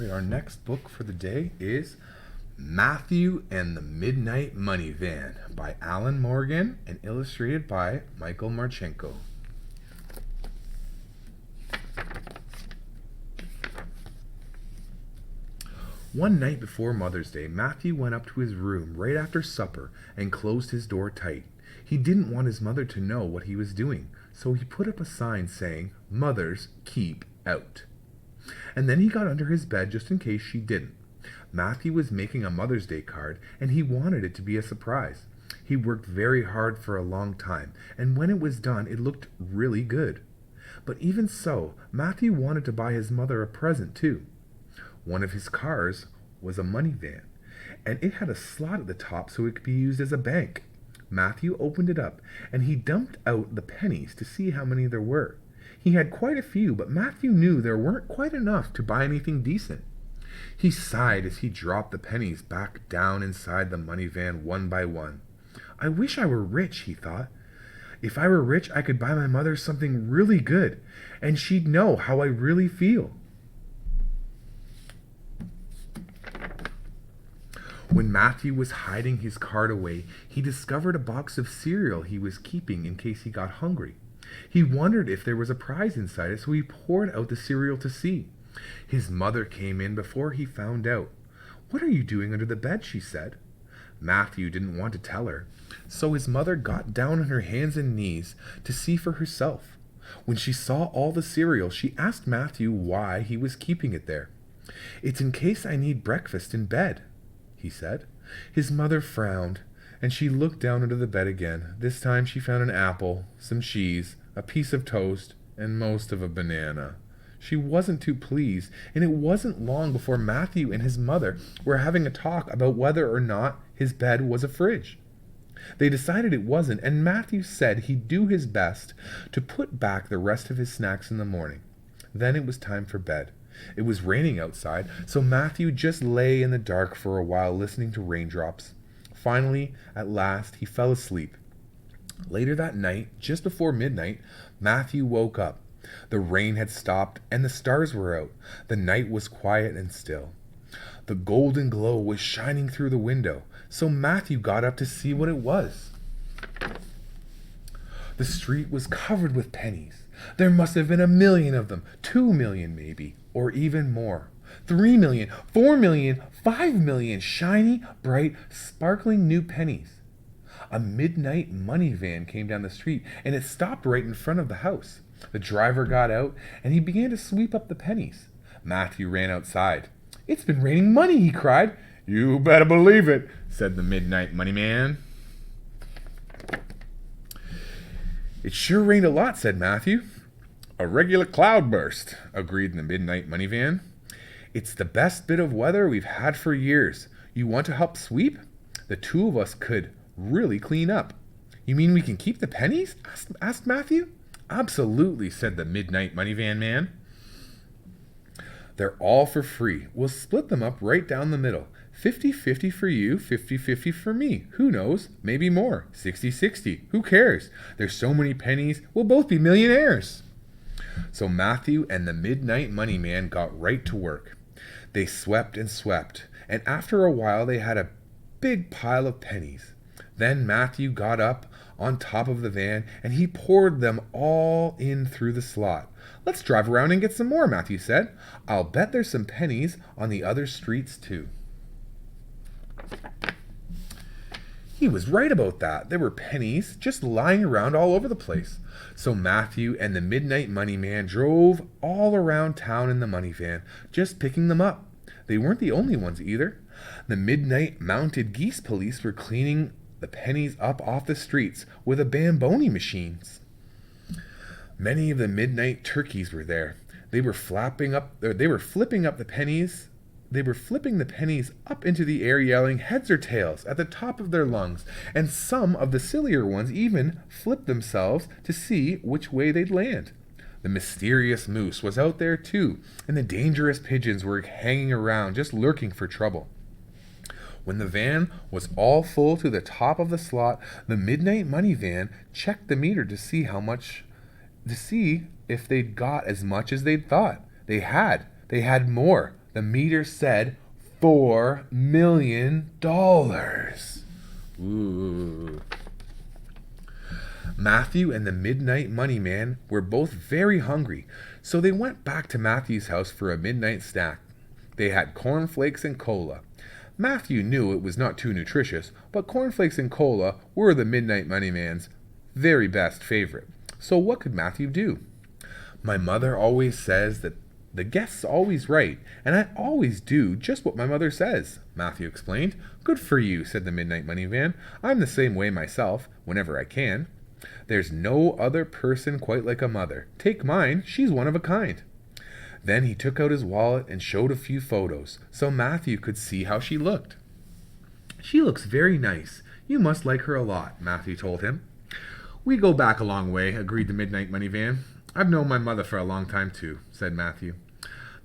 right, our next book for the day is Matthew and the Midnight Money Van by Alan Morgan and illustrated by Michael Marchenko. One night before Mother's Day, Matthew went up to his room right after supper and closed his door tight. He didn't want his mother to know what he was doing, so he put up a sign saying, "Mothers keep out." And then he got under his bed just in case she didn't. Matthew was making a Mother's Day card, and he wanted it to be a surprise. He worked very hard for a long time, and when it was done, it looked really good. But even so, Matthew wanted to buy his mother a present too. One of his cars was a money van, and it had a slot at the top so it could be used as a bank. Matthew opened it up, and he dumped out the pennies to see how many there were. He had quite a few, but Matthew knew there weren't quite enough to buy anything decent. He sighed as he dropped the pennies back down inside the money van one by one. "I wish I were rich," he thought. "If I were rich, I could buy my mother something really good, and she'd know how I really feel." When Matthew was hiding his card away, he discovered a box of cereal he was keeping in case he got hungry. He wondered if there was a prize inside it, so he poured out the cereal to see. His mother came in before he found out. "What are you doing under the bed?" she said. Matthew didn't want to tell her, so his mother got down on her hands and knees to see for herself. When she saw all the cereal, she asked Matthew why he was keeping it there. "It's in case I need breakfast in bed," he said. His mother frowned, and she looked down under the bed again. This time she found an apple, some cheese, a piece of toast, and most of a banana. She wasn't too pleased, and it wasn't long before Matthew and his mother were having a talk about whether or not his bed was a fridge. They decided it wasn't, and Matthew said he'd do his best to put back the rest of his snacks in the morning. Then it was time for bed. It was raining outside, so Matthew just lay in the dark for a while listening to raindrops. Finally, at last, he fell asleep. Later that night, just before midnight, Matthew woke up. The rain had stopped and the stars were out. The night was quiet and still. The golden glow was shining through the window, so Matthew got up to see what it was. The street was covered with pennies. There must have been 1,000,000 of them, 2,000,000 maybe, or even more. 3,000,000, 4,000,000, 5,000,000 shiny, bright, sparkling new pennies. A midnight money van came down the street, and it stopped right in front of the house. The driver got out, and he began to sweep up the pennies. Matthew ran outside. "It's been raining money," he cried. "You better believe it," said the midnight money man. "It sure rained a lot," said Matthew. "A regular cloudburst," agreed the midnight money van. "It's the best bit of weather we've had for years. You want to help sweep? The two of us could really clean up." "You mean we can keep the pennies?" asked Matthew. "Absolutely," said the midnight money van man. "They're all for free. We'll split them up right down the middle. 50-50 for you, 50-50 for me. Who knows? Maybe more. 60-60. Who cares? There's so many pennies, we'll both be millionaires." So Matthew and the midnight money man got right to work. They swept and swept, and after a while they had a big pile of pennies. Then Matthew got up on top of the van, and he poured them all in through the slot. "Let's drive around and get some more," Matthew said. "I'll bet there's some pennies on the other streets too." He was right about that. There were pennies just lying around all over the place. So Matthew and the midnight money man drove all around town in the money van, just picking them up. They weren't the only ones either. The midnight mounted geese police were cleaning the pennies up off the streets with a Bamboni machines. Many of the midnight turkeys were there. They were flipping the pennies up into the air, yelling heads or tails at the top of their lungs, and some of the sillier ones even flipped themselves to see which way they'd land. The mysterious moose was out there too, and the dangerous pigeons were hanging around, just lurking for trouble. When the van was all full to the top of the slot, the midnight money van checked the meter to see if they'd got as much as they'd thought. They had more. The meter said $4 million. Ooh. Matthew and the Midnight Money Man were both very hungry, so they went back to Matthew's house for a midnight snack. They had cornflakes and cola. Matthew knew it was not too nutritious, but cornflakes and cola were the Midnight Money Man's very best favorite. So what could Matthew do? My mother always says that the guest's always right, and I always do just what my mother says, Matthew explained. Good for you, said the Midnight Money Man. I'm the same way myself, whenever I can. There's no other person quite like a mother. Take mine, she's one of a kind. Then he took out his wallet and showed a few photos, so Matthew could see how she looked. She looks very nice. You must like her a lot, Matthew told him. We go back a long way, agreed the Midnight Money Man. I've known my mother for a long time too, said Matthew.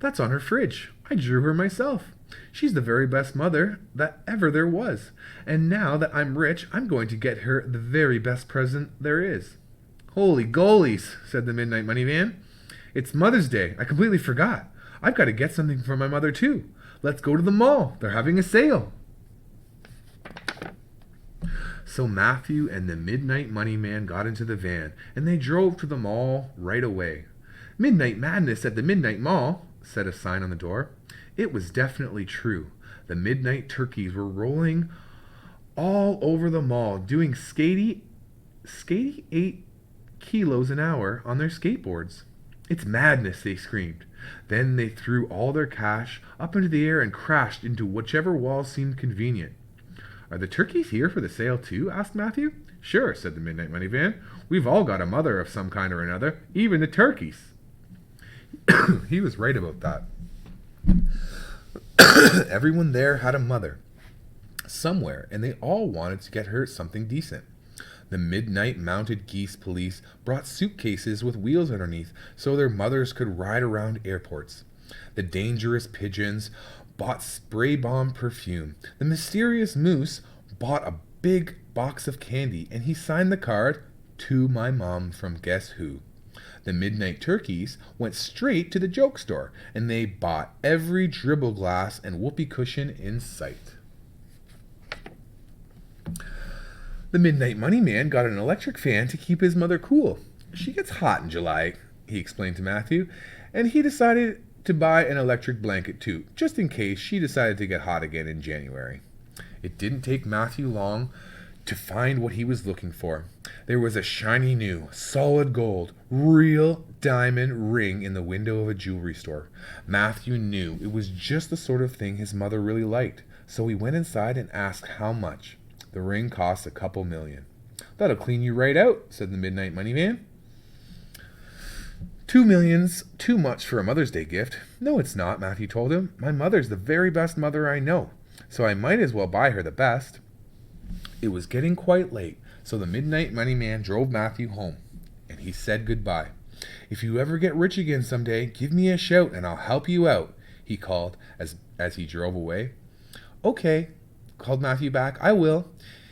That's on her fridge. I drew her myself. She's the very best mother that ever there was. And now that I'm rich, I'm going to get her the very best present there is. Holy goalies, said the Midnight Money Man. It's Mother's Day. I completely forgot. I've got to get something for my mother too. Let's go to the mall. They're having a sale. So Matthew and the Midnight Money Man got into the van, and they drove to the mall right away. Midnight Madness at the Midnight Mall, said a sign on the door. It was definitely true. The midnight turkeys were rolling all over the mall, doing skatey 8 kilos an hour on their skateboards. It's madness, they screamed. Then they threw all their cash up into the air and crashed into whichever wall seemed convenient. Are the turkeys here for the sale too? Asked Matthew. Sure, said the Midnight Money Van. We've all got a mother of some kind or another, even the turkeys. He was right about that. Everyone there had a mother somewhere, and they all wanted to get her something decent. The midnight mounted geese police brought suitcases with wheels underneath so their mothers could ride around airports. The dangerous pigeons bought spray bomb perfume. The mysterious moose bought a big box of candy, and he signed the card, "To my mom from Guess Who." The midnight turkeys went straight to the joke store, and they bought every dribble glass and whoopee cushion in sight. The Midnight Money Man got an electric fan to keep his mother cool. She gets hot in July, he explained to Matthew, and he decided to buy an electric blanket too, just in case she decided to get hot again in January. It didn't take Matthew long to find what he was looking for. There was a shiny new, solid gold, real diamond ring in the window of a jewelry store. Matthew knew it was just the sort of thing his mother really liked, so he went inside and asked how much. The ring cost a couple million. That'll clean you right out, said the Midnight Money Man. $2 million's too much for a Mother's Day gift. No, it's not, Matthew told him. My mother's the very best mother I know, so I might as well buy her the best. It was getting quite late, so the Midnight Money Man drove Matthew home, and he said goodbye. If you ever get rich again someday, give me a shout and I'll help you out, he called as he drove away. Okay, called Matthew back, I will.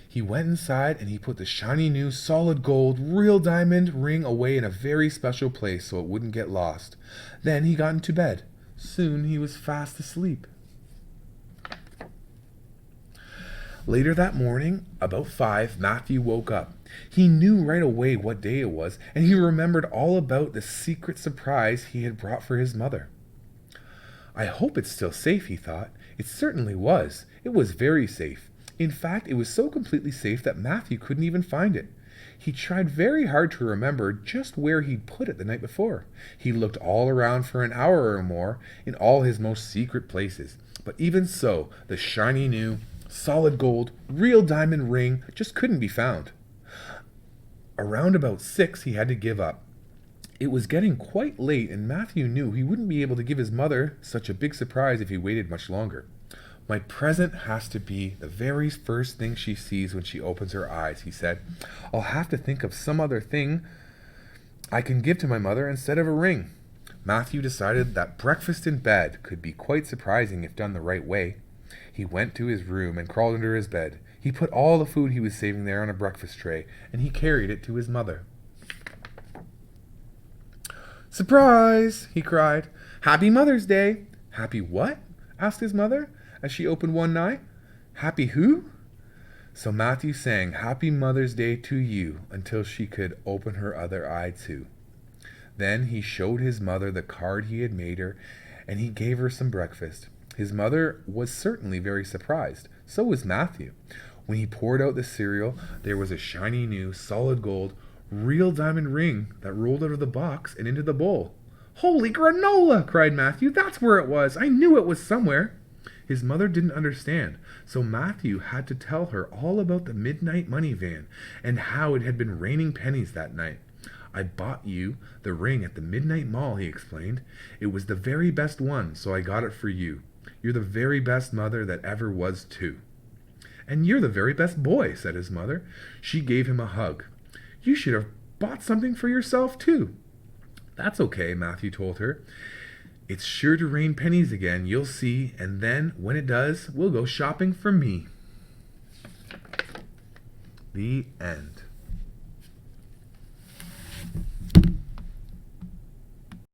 He went inside and he put the shiny new solid gold real diamond ring away in a very special place so it wouldn't get lost. Then he got into bed. Soon he was fast asleep. Later that morning, about 5, Matthew woke up. He knew right away what day it was, and he remembered all about the secret surprise he had brought for his mother. I hope it's still safe, he thought. It certainly was. It was very safe. In fact, it was so completely safe that Matthew couldn't even find it. He tried very hard to remember just where he'd put it the night before. He looked all around for an hour or more in all his most secret places. But even so, the shiny new, solid gold, real diamond ring just couldn't be found. Around about 6, he had to give up. It was getting quite late, and Matthew knew he wouldn't be able to give his mother such a big surprise if he waited much longer. My present has to be the very first thing she sees when she opens her eyes, he said. I'll have to think of some other thing I can give to my mother instead of a ring. Matthew decided that breakfast in bed could be quite surprising if done the right way. He went to his room and crawled under his bed. He put all the food he was saving there on a breakfast tray, and he carried it to his mother. Surprise! He cried. Happy Mother's Day! Happy what? asked his mother as she opened one eye. Happy who? So Matthew sang Happy Mother's Day to you until she could open her other eye too. Then he showed his mother the card he had made her, and he gave her some breakfast. His mother was certainly very surprised. So was Matthew. When he poured out the cereal, there was a shiny new, solid gold, real diamond ring that rolled out of the box and into the bowl. Holy granola! Cried Matthew. That's where it was. I knew it was somewhere. His mother didn't understand, so Matthew had to tell her all about the midnight money van and how it had been raining pennies that night. I bought you the ring at the midnight mall, he explained. It was the very best one, so I got it for you. You're the very best mother that ever was, too. And you're the very best boy, said his mother. She gave him a hug. You should have bought something for yourself, too. That's okay, Matthew told her. It's sure to rain pennies again, you'll see, and then, when it does, we'll go shopping for me. The end.